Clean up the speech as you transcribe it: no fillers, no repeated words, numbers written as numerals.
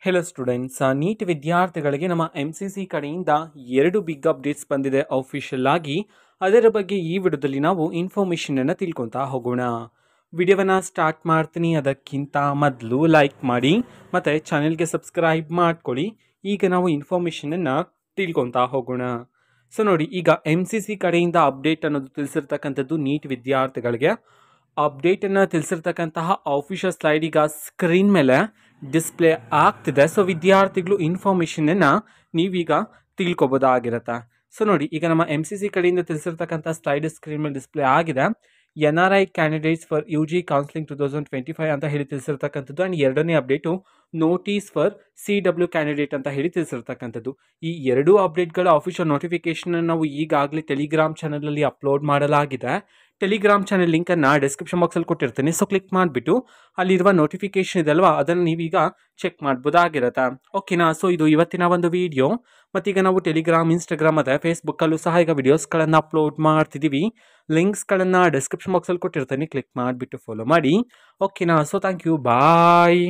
Hello students, neat ವಿದ್ಯಾರ್ಥಿಗಳಿಗೆ ನಮ್ಮ MCC ಕಡೆಯಿಂದ 2 ಬಿಗ್ ಅಪ್ಡೇಟ್ಸ್ ಬಂದಿದೆ ಅಫಿಷಿಯಲ್ ಆಗಿ. ಅದರ ಬಗ್ಗೆ ಈ ವಿಡಿಯೋದಲ್ಲಿ ನಾವು ಇನ್ಫಾರ್ಮೇಷನನ್ನು ತಿಳ್ಕೊತಾ ಹೋಗೋಣ. ವಿಡಿಯೋವನ್ನು ಸ್ಟಾರ್ಟ್ ಮಾಡ್ತೀನಿ. ಅದಕ್ಕಿಂತ ಮೊದಲು ಲೈಕ್ ಮಾಡಿ ಮತ್ತು ಚಾನೆಲ್ಗೆ ಸಬ್ಸ್ಕ್ರೈಬ್ ಮಾಡ್ಕೊಳ್ಳಿ. ಈಗ ನಾವು ಇನ್ಫಾರ್ಮೇಷನನ್ನು ತಿಳ್ಕೊತಾ ಹೋಗೋಣ. ಸೊ ನೋಡಿ, ಈಗ MCC ಕಡೆಯಿಂದ ಅಪ್ಡೇಟ್ ಅನ್ನೋದು ತಿಳಿಸಿರ್ತಕ್ಕಂಥದ್ದು ನೀಟ್ ವಿದ್ಯಾರ್ಥಿಗಳಿಗೆ. ಅಪ್ಡೇಟನ್ನು ತಿಳಿಸಿರ್ತಕ್ಕಂತಹ ಆಫಿಷಿಯಲ್ ಸ್ಲೈಡ್ ಈಗ ಸ್ಕ್ರೀನ್ ಮೇಲೆ ಡಿಸ್ಪ್ಲೇ ಆಗ್ತಿದೆ. ಸೊ ವಿದ್ಯಾರ್ಥಿಗಳು ಇನ್ಫಾರ್ಮೇಷನನ್ನು ನೀವೀಗ ತಿಳ್ಕೊಬೋದಾಗಿರುತ್ತೆ. ಸೊ ನೋಡಿ, ಈಗ ನಮ್ಮ MCC ಕಡೆಯಿಂದ ತಿಳಿಸಿರ್ತಕ್ಕಂಥ ಸ್ಲೈಡ್ ಸ್ಕ್ರೀನ್ ಮೇಲೆ ಡಿಸ್ಪ್ಲೇ ಆಗಿದೆ. NRI candidates for UG counselling 2025 ಅಂತ ಹೇಳಿ ತಿಳಿಸಿರ್ತಕ್ಕಂಥದ್ದು. ಆ್ಯಂಡ್ ಎರಡನೇ update notice for CW candidate ಅಂತ ಹೇಳಿ ತಿಳಿಸಿರ್ತಕ್ಕಂಥದ್ದು. ಈ ಎರಡೂ ಅಪ್ಡೇಟ್ಗಳ ಆಫಿಷಿಯಲ್ ನೋಟಿಫಿಕೇಶನ್ ನಾವು ಈಗಾಗಲೇ ಟೆಲಿಗ್ರಾಮ್ ಚಾನಲಲ್ಲಿ ಅಪ್ಲೋಡ್ ಮಾಡಲಾಗಿದೆ. ಟೆಲಿಗ್ರಾಮ್ ಚಾನಲ್ ಲಿಂಕನ್ನು ಡಿಸ್ಕ್ರಿಪ್ಷನ್ ಬಾಕ್ಸಲ್ಲಿ ಕೊಟ್ಟಿರ್ತೀನಿ. ಸೊ ಕ್ಲಿಕ್ ಮಾಡಿಬಿಟ್ಟು ಅಲ್ಲಿರುವ ನೋಟಿಫಿಕೇಶನ್ ಇದೆ ಅಲ್ವಾ, ಅದನ್ನು ನೀವೀಗ ಚೆಕ್ ಮಾಡ್ಬೋದಾಗಿರುತ್ತೆ. ಓಕೆನಾ? ಸೊ ಇದು ಇವತ್ತಿನ ಒಂದು ವಿಡಿಯೋ. ಮತ್ತೀಗ ನಾವು ಟೆಲಿಗ್ರಾಮ್, ಇನ್ಸ್ಟಾಗ್ರಾಮ್ ಮತ್ತು ಫೇಸ್ಬುಕ್ಕಲ್ಲೂ ಸಹ ಈಗ ವಿಡಿಯೋಸ್ಗಳನ್ನು ಅಪ್ಲೋಡ್ ಮಾಡ್ತಿದ್ದೀವಿ. ಲಿಂಕ್ಸ್ಗಳನ್ನು ಡಿಸ್ಕ್ರಿಪ್ಷನ್ ಬಾಕ್ಸಲ್ಲಿ ಕೊಟ್ಟಿರ್ತೀನಿ. ಕ್ಲಿಕ್ ಮಾಡಿಬಿಟ್ಟು ಫಾಲೋ ಮಾಡಿ. ಓಕೆನಾ? So thank you, bye.